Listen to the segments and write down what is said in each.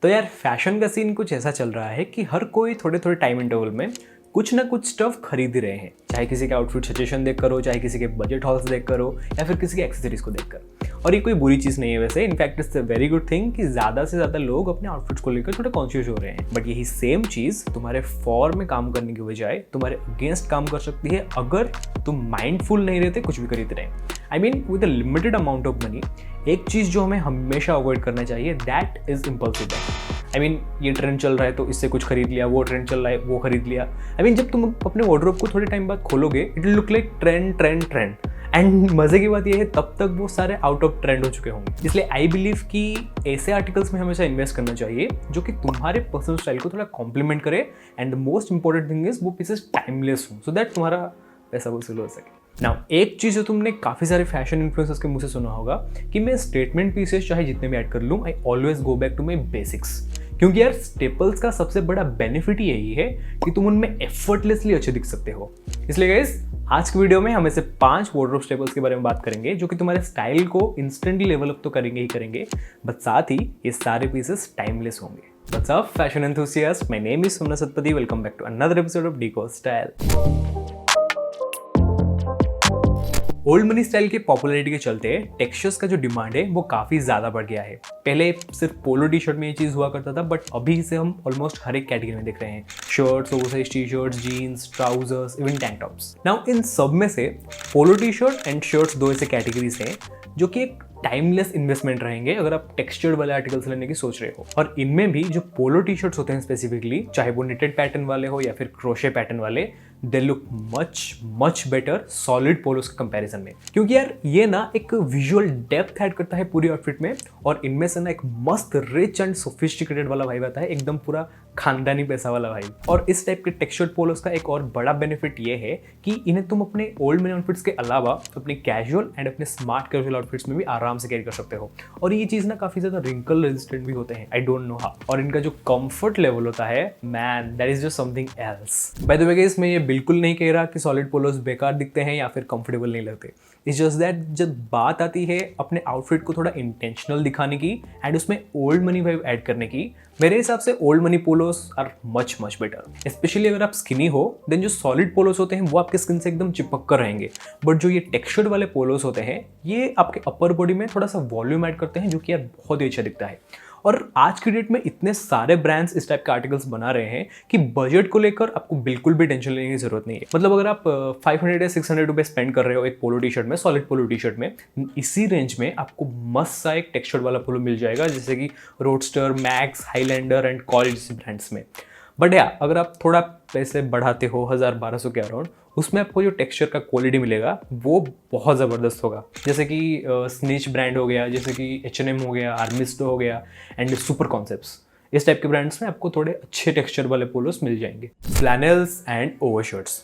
तो यार फैशन का सीन कुछ ऐसा चल रहा है कि हर कोई थोड़े थोड़े टाइम इंटरवल में कुछ ना कुछ स्टफ खरीद ही रहे हैं, चाहे किसी के आउटफिट सजेशन देख कर हो, चाहे किसी के बजट हॉल्स देख कर हो, या फिर किसी के एक्सेसरीज को देख कर। और ये कोई बुरी चीज़ नहीं है वैसे, in fact it's a very good thing कि ज़्यादा से ज़्यादा लोग अपने आउटफिट्स को लेकर थोड़े कॉन्शियस हो रहे हैं। बट यही सेम चीज़ तुम्हारे फॉर में काम करने की बजाय तुम्हारे अगेंस्ट काम कर सकती है अगर तुम माइंडफुल नहीं रहते कुछ भी खरीद रहे हैं। I mean with a limited amount of money एक चीज़ जो हमें हमेशा अवॉइड करना चाहिए, that is impulsive buying. I mean ये ट्रेंड चल रहा है तो इससे कुछ खरीद लिया, वो ट्रेंड चल रहा है वो खरीद लिया। आई मीन जब तुम अपने वार्डरोब को थोड़े टाइम बाद खोलोगे it will look like trend trend trend. And मजे की बात यह है तब तक वो सारे आउट ऑफ ट्रेंड हो चुके होंगे। इसलिए आई बिलीव कि ऐसे आर्टिकल्स में हमेशा इन्वेस्ट करना चाहिए जो कि तुम्हारे पर्सनल स्टाइल को थोड़ा कॉम्प्लीमेंट करे। And the most important thing is वो पीसेस टाइमलेस हो, सो दैट तुम्हारा पैसा वसूल हो सके। नाउ एक चीज़ जो तुमने काफ़ी सारे फैशन इन्फ्लुएंसर्स के मुंह से सुना होगा कि मैं स्टेटमेंट पीसेस चाहे जितने भी ऐड कर लूँ, I always go back to my basics. क्योंकि यार स्टेपल्स का सबसे बड़ा बेनिफिट ही यही है कि तुम उनमें एफर्टलेसली अच्छे दिख सकते हो। इसलिए गाइस आज की वीडियो में हम ऐसे 5 वार्डरोब स्टेपल्स के बारे में बात करेंगे जो कि तुम्हारे स्टाइल को इंस्टेंटली लेवल अप तो करेंगे ही करेंगे, बट साथ ही ये सारे पीसेस टाइमलेस होंगे। What's up fashion enthusiasts? My name is Somnath Satpathy. Welcome back to another episode of Decode Style. Old money style के पॉपुलैरिटी के चलते टेक्सचर्स का जो डिमांड है वो काफ़ी ज़्यादा बढ़ गया है। पहले सिर्फ पोलो टी शर्ट में ये चीज़ हुआ करता था, बट अभी इसे हम ऑलमोस्ट हर एक कैटेगरी में देख रहे हैं। Shirts, oversize T shirts, jeans, trousers, even tank tops. Now इन सब में से polo T shirt and shirts दो ऐसे कैटेगरीज हैं जो कि एक टाइमलेस इन्वेस्टमेंट रहेंगे अगर आप टेक्सचर्ड वाले आर्टिकल्स लेने की सोच रहे हो। और इनमें भी जो पोलो टी शर्ट्स होते हैं स्पेसिफिकली, चाहे वो निटेड पैटर्न वाले हो या फिर क्रोशे पैटर्न वाले, they look much better solid polos के कंपैरिजन में। क्योंकि यार ये ना एक विजुअल डेप्थ ऐड करता है पूरी आउटफिट में, और इनमें से ना एक मस्त रिच एंड सोफिस्टिकेटेड वाला वाइब आता है, एकदम पूरा खानदानी पैसा वाला वाइब। और इस टाइप के टेक्सचर्ड पोलोस का एक और बड़ा बेनिफिट ये है कि इन्हें तुम अपने ओल्ड मनी आउटफिट्स के अलावा अपने कैजुअल एंड अपने स्मार्ट कैजुअल आउटफिट्स में भी आराम से कैरी कर सकते हो। और ये चीज़ ना काफ़ी ज़्यादा रिंकल रेजिस्टेंट भी होते हैं, आई डोंट नो हाउ। और इनका जो कंफर्ट लेवल होता है, man that is just something else. By the way guys, मैं ये बिल्कुल नहीं कह रहा कि सॉलिड पोलोस बेकार दिखते हैं या फिर कंफर्टेबल नहीं लगते। इट्स जस्ट दैट जब बात आती है अपने आउटफिट को थोड़ा इंटेंशनल दिखाने की एंड उसमें ओल्ड मनी वाइब ऐड करने की, मेरे हिसाब से old money polos are much better. Specially अगर आप स्किनी हो, देन जो सॉलिड पोलोस होते हैं वो आपके स्किन से एकदम चिपक कर रहेंगे। बट जो ये टेक्सचर्ड वाले पोलोस होते हैं ये आपके अपर बॉडी में थोड़ा सा वॉल्यूम ऐड करते हैं, जो कि यार बहुत ही अच्छा दिखता है। और आज की डेट में इतने सारे ब्रांड्स इस टाइप के आर्टिकल्स बना रहे हैं कि बजट को लेकर आपको बिल्कुल भी टेंशन लेने की जरूरत नहीं है। मतलब अगर आप 500 या 600 रुपये स्पेंड कर रहे हो एक पोलो टी शर्ट में, सॉलिड पोलो टी शर्ट में, इसी रेंज में आपको मस्त सा एक टेक्सचर्ड वाला पोलो मिल जाएगा, जैसे कि roadster, max, highlander and call जैसे ब्रांड्स में। बट या अगर आप थोड़ा पैसे बढ़ाते हो 1000-1200 के अराउंड, उसमें आपको जो टेक्सचर का क्वालिटी मिलेगा वो बहुत ज़बरदस्त होगा। जैसे कि स्निच ब्रांड हो गया, जैसे कि H&M हो गया, आर्मिस्टो हो गया एंड सुपर कॉन्सेप्ट्स। इस टाइप के ब्रांड्स में आपको थोड़े अच्छे टेक्सचर वाले पोलोस मिल जाएंगे। फ्लैनल्स एंड ओवरशर्ट्स,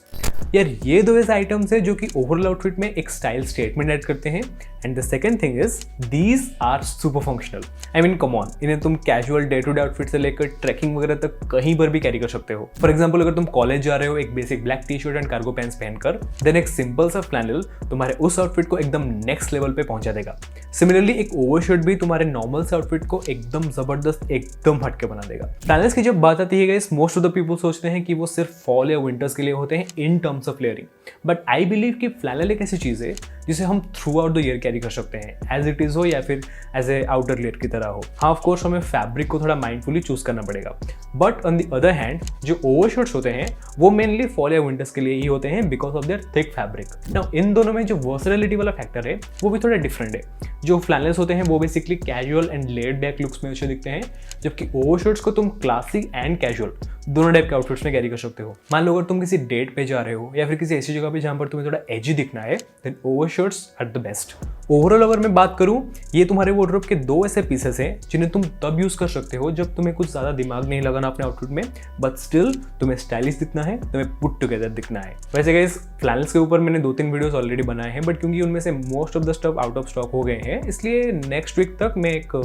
यार ये दो ऐसे आइटम्स है जो कि ओवरऑल आउटफिट में एक स्टाइल स्टेटमेंट ऐड करते हैं। And the second thing is these are super functional. I mean come on, इन्हें तुम casual day to day outfit से लेकर ट्रैकिंग वगैरह तक कहीं पर भी कैरी कर सकते हो। फॉर एग्जाम्पल अगर तुम कॉलेज जा रहे हो एक basic black T shirt and cargo pants पहनकर, देन एक सिंपल सा फ्लैनल तुम्हारे उस आउटफिट को एकदम नेक्स्ट लेवल पे पहुंचा देगा। सिमिलरली एक ओवरशर्ट भी तुम्हारे नॉर्मल से आउटफिट को एकदम जबरदस्त, एकदम हटके बना देगा। फ्लैनल्स की जब बात आती है guys, most of the people सोचते हैं कि वो सिर्फ फॉल या विंटर्स के लिए होते हैं in terms of layering. But I believe कि फ्लैनल एक ऐसी चीज़ है जिसे हम through out the year carry कर सकते हैं, एज इट इज़ हो या फिर एज ए आउटर लेयर की तरह हो। हाँ ऑफ कोर्स हमें फैब्रिक को थोड़ा माइंडफुली चूज करना पड़ेगा। But on the other hand जो ओवरशर्ट्स होते हैं वो मेनली फॉल या विंटर्स के लिए ही होते हैं because of their thick fabric. Now in दोनों में जो वर्सटिलिटी वाला फैक्टर है वो भी थोड़ा डिफरेंट है। जो फ्लैनल्स होते हैं वो basically casual and laid back looks में अच्छे दिखते हैं, जबकि ओवरशर्ट्स को तुम क्लासिक एंड कैजुअल दोनों टाइप के आउटफिट्स में कैरी कर सकते हो। मान लो अगर तुम किसी डेट पे जा रहे हो या फिर किसी ऐसी जगह पे जहां पर तुम्हें थोड़ा एजी दिखना है, then overshirts are the best. Overall अगर मैं बात करूं, ये तुम्हारे वार्डरोब के दो ऐसे पीसेस हैं जिन्हें तुम तब यूज कर सकते हो जब तुम्हें कुछ ज्यादा दिमाग नहीं लगाना अपने आउटफिट में, बट स्टिल तुम्हें स्टाइलिश दिखना है, तुम्हें पुट टुगेदर दिखना है। वैसे गाइस फ्लैनल्स के ऊपर मैंने 2-3 वीडियोस ऑलरेडी बनाए हैं, बट क्योंकि उनमें से most of the stuff out of stock हो गए हैं, इसलिए नेक्स्ट वीक तक मैं एक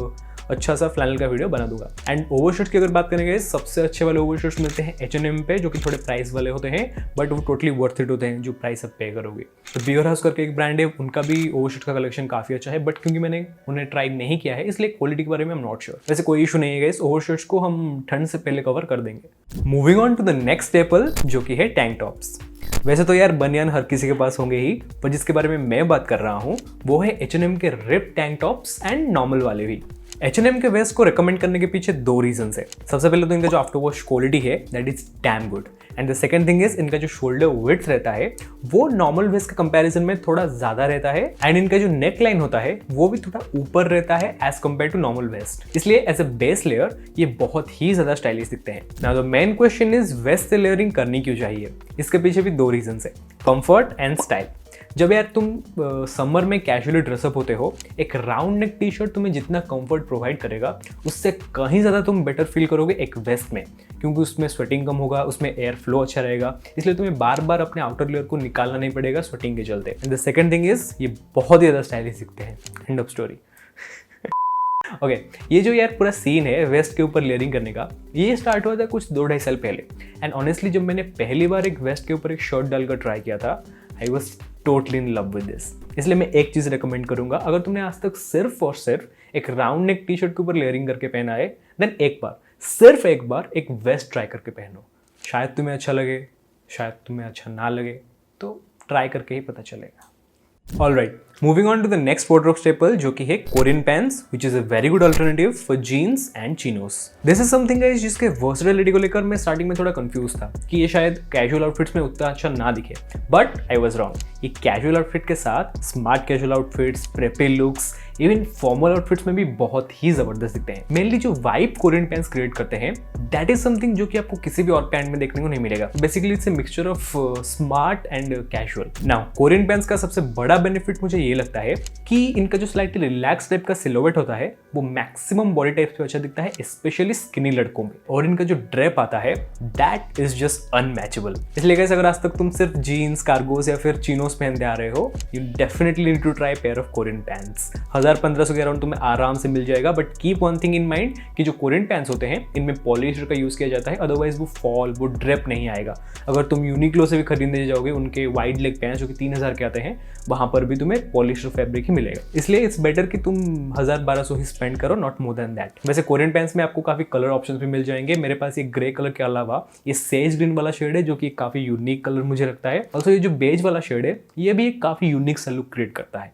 अच्छा सा फ्लैनल का वीडियो बना दूंगा। एंड ओवरशर्ट्स की अगर बात करेंगे, सबसे अच्छे वाले ओवरशर्ट्स मिलते हैं H&M पे, जो कि थोड़े प्राइस वाले होते हैं बट वो टोटली वर्थ इट होते हैं जो प्राइस आप पे करोगे। तो बियर हाउस करके एक ब्रांड है, उनका भी ओवरशर्ट का कलेक्शन काफी अच्छा है, बट क्योंकि मैंने उन्हें ट्राई नहीं किया है इसलिए क्वालिटी के बारे में आई एम नॉट श्योर। वैसे कोई इशू नहीं है गाइस, ओवरशर्ट्स को हम ठंड से पहले कवर कर देंगे। Moving on to the next staple जो कि है टैंक टॉप्स। वैसे तो यार बनियान हर किसी के पास होंगे ही, पर जिसके बारे में मैं बात कर रहा हूँ वो है H&M के rib tank tops and normal वाले भी। H&M के वेस्ट को रिकमेंड करने के पीछे 2 रीजंस है। सबसे पहले तो इनका जो आफ्टर वॉश क्वालिटी है that is damn good, and the second thing is इनका जो शोल्डर विड्थ रहता है वो नॉर्मल वेस्ट के कंपैरिजन में थोड़ा ज्यादा रहता है, एंड इनका जो नेक लाइन होता है वो भी थोड़ा ऊपर रहता है as compare to normal waist. इसलिए एज अ बेस लेयर ये बहुत ही ज्यादा स्टाइलिश दिखते हैं। Now the main question is waist से लेयरिंग करनी क्यों चाहिए? इसके पीछे भी 2 रीजंस है, कंफर्ट एंड स्टाइल। जब यार तुम समर में कैजुअली ड्रेसअप होते हो, एक राउंड नेक टी शर्ट तुम्हें जितना कंफर्ट प्रोवाइड करेगा उससे कहीं ज़्यादा तुम बेटर फील करोगे एक वेस्ट में, क्योंकि उसमें स्वेटिंग कम होगा, उसमें एयर फ्लो अच्छा रहेगा, इसलिए तुम्हें बार बार अपने आउटर लेयर को निकालना नहीं पड़ेगा स्वेटिंग के चलते। And the second thing is ये बहुत ही ज़्यादा स्टाइलिश दिखते हैं। End of story. ओके, ये जो यार पूरा सीन है वेस्ट के ऊपर लेयरिंग करने का, ये स्टार्ट हुआ था कुछ 2-2.5 साल पहले। एंड ऑनेस्टली जब मैंने पहली बार एक वेस्ट के ऊपर एक शर्ट डालकर ट्राई किया था, I was totally in love with this. इसलिए मैं एक चीज़ रिकमेंड करूंगा, अगर तुमने आज तक सिर्फ और सिर्फ एक राउंड नेक टी शर्ट के ऊपर लेयरिंग करके पहना है, देन एक बार, सिर्फ एक बार एक वेस्ट ट्राई करके पहनो। शायद तुम्हें अच्छा लगे, शायद तुम्हें अच्छा ना लगे, तो ट्राई करके ही पता चलेगा। Alright, moving on to the next wardrobe staple जो कि है Korean pants, which is a very good alternative for jeans and chinos. This is something guys जिसके वर्सटिलिटी को लेकर मैं स्टार्टिंग में थोड़ा कंफ्यूज था कि ये शायद कैजुअल आउटफिट्स में उतना अच्छा ना दिखे, बट आई वाज रॉन्ग। ये कैजुअल आउटफिट के साथ smart casual outfits, preppy looks, even formal outfits में भी बहुत ही जबरदस्त दिखते हैं। मेनली जो वाइब कोरियन पैंट्स क्रिएट करते हैं दैट इज समथिंग जो कि आपको किसी भी और पैंट में देखने को नहीं मिलेगा। Basically it's a mixture of smart and casual. Now Korean pants का सबसे बड़ा बेनिफिट मुझे ये लगता है कि इनका जो स्लाइटली रिलैक्स टाइप का सिलोवेट होता है वो मैक्सिमम बॉडी टाइप पे अच्छा दिखता है, स्पेशली स्किनी लड़कों में। और इनका जो ड्रेप आता है दैट इज जस्ट अनमैचेबल। इसलिए गाइस अगर आज तक तुम सिर्फ जीन्स, कार्गोस या फिर चिनोस पहनते आ रहे हो, you definitely need to try pair of Korean pants. 1000-1500 के अराउंड तुम्हें आराम से मिल जाएगा, but keep one thing in mind कि जो कोरियन पैंट्स होते हैं इनमें पॉलिस्टर का यूज किया जाता है, अदरवाइज वो फॉल, वो ड्रेप नहीं आएगा। अगर तुम यूनिक्लो से भी खरीदने जाओगे उनके वाइड लेग पैंट्स जो कि 3000 के आते हैं, वहां पर भी तुम्हें पॉलिस्टर फैब्रिक ही मिलेगा। इसलिए इट्स बेटर कि तुम 1000-1200 ही स्पेंड करो, नॉट मोर देन दैट। वैसे कोरियन पैंट्स में आपको काफी कलर ऑप्शंस भी मिल जाएंगे। मेरे पास ये ग्रे कलर के अलावा ये सेज ग्रीन वाला शेड है जो कि काफी यूनिक कलर मुझे लगता है। ऑल्सो ये जो बेज वाला शेड है ये भी एक काफी यूनिक सा लुक क्रिएट करता है।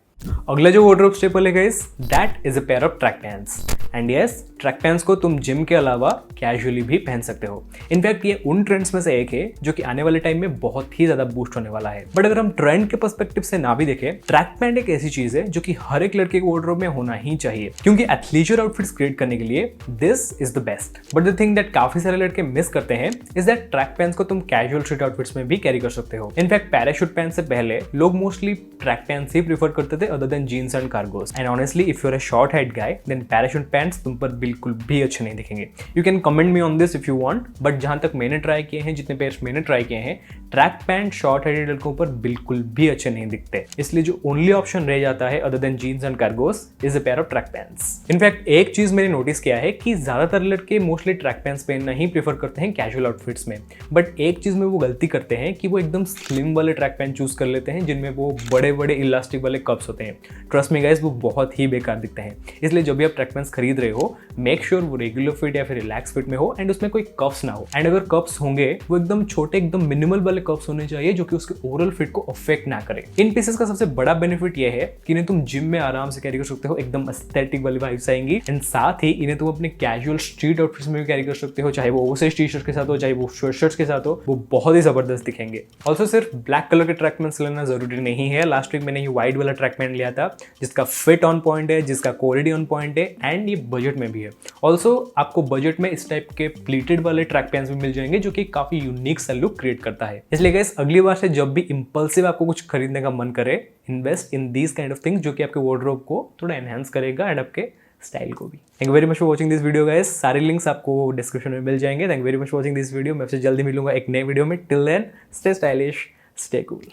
अगला जो वार्डरोब स्टेपल है guys that is a pair of track pants. And yes, track pants को तुम जिम के अलावा कैजुअली भी पहन सकते हो। इनफैक्ट ये उन ट्रेंड्स में से एक है जो कि आने वाले टाइम में बहुत ही ज्यादा बूस्ट होने वाला है। बट अगर हम ट्रेंड के पर्सपेक्टिव से ना भी देखें, ट्रैक पैंट एक ऐसी चीज है जो कि हर एक लड़के के वार्डरोब में होना ही चाहिए, क्योंकि एथलीजर आउटफिट्स क्रिएट करने के लिए this is the best. But the thing that काफी सारे लड़के मिस करते हैं इज दैट ट्रैक पैंट्स को तुम कैजुअल स्ट्रीट आउटफिट्स में भी कैरी कर सकते हो। इनफैक्ट पैराशूट पैंट से पहले लोग मोस्टली ट्रैक पैंट्स ही प्रीफर करते थे other than jeans and cargos. And honestly if you are a short head guy then parachute pants तुम पर बिल्कुल भी अच्छे नहीं दिखेंगे। You can comment me on this if you want, but जहां तक मैंने ट्राई किए हैं, जितने पेयर्स मैंने ट्राई किए हैं, ट्रैक पैंट शॉर्ट हेडेड लड़कों पर बिल्कुल भी अच्छे नहीं दिखते। इसलिए जो ओनली ऑप्शन रह जाता है other than jeans and cargos is a pair of track pants. In fact एक चीज मैंने नोटिस किया है कि ज्यादातर लड़के मोस्टली ट्रैक पैंट्स पहनना ही प्रीफर करते हैं कैजुअल आउटफिट्स में, बट एक चीज में वो गलती करते हैं कि वो एकदम स्लिम वाले ट्रैक पैंट चूज कर लेते हैं जिनमें वो बड़े बड़े इलास्टिक वाले कप्स होते हैं। ट्रस्ट मी गाइस, वो बहुत ही बेकार दिखते हैं। इसलिए जब भी आप ट्रैक पैंट्स खरीद रहे हो, मेक श्योर वो रेगुलर फिट या फिर रिलैक्स फिट में हो एंड उसमें कोई कप्स ना हो। एंड अगर कप्स होंगे वो एकदम छोटे, एकदम मिनिमल वाले कप्स होने चाहिए जो कि उसके ओवरऑल फिट को अफेक्ट ना करे। इन पीसेस का सबसे बड़ा बेनिफिट ये है कि इन्हें तुम जिम में आराम से कैरी कर सकते हो, एकदम एस्थेटिक वाली वाइब्स आएंगी। एंड साथ ही इन्हें तुम अपने कैजुअल स्ट्रीट आउटफिट्स में भी कैरी कर सकते हो, चाहे वो ओवरसाइज टी शर्ट के साथ हो, चाहे वो शॉर्ट शर्ट्स के साथ हो, वो बहुत ही जबरदस्त दिखेंगे। ऑल्सो सिर्फ ब्लैक कलर के ट्रैक पैंट्स लेना जरूरी नहीं है। लास्ट वीक मैंने ये व्हाइट वाला ट्रैक पैंट लिया था जिसका फिट ऑन पॉइंट है, जिसका क्वालिटी ऑन पॉइंट है एंड ये बजट में भी है। ऑल्सो आपको बजट में इस टाइप के प्लीटेड वाले ट्रैक पैंट्स भी मिल जाएंगे जो कि काफी यूनिक सा लुक क्रिएट करता है। इसलिए गाइस अगली बार से जब भी इंपल्सिव आपको कुछ खरीदने का मन करे, invest in these kind of things जो कि आपके वार्डरोब को थोड़ा एनहांस करेगा एंड आपके स्टाइल को भी। Thank you very much for watching this video guys. सारे लिंक्स आपको डिस्क्रिप्शन में मिल जाएंगे। Thank you very much for watching this video. मैं आपसे जल्दी मिलूंगा एक नए वीडियो में। Till then stay stylish, stay cool.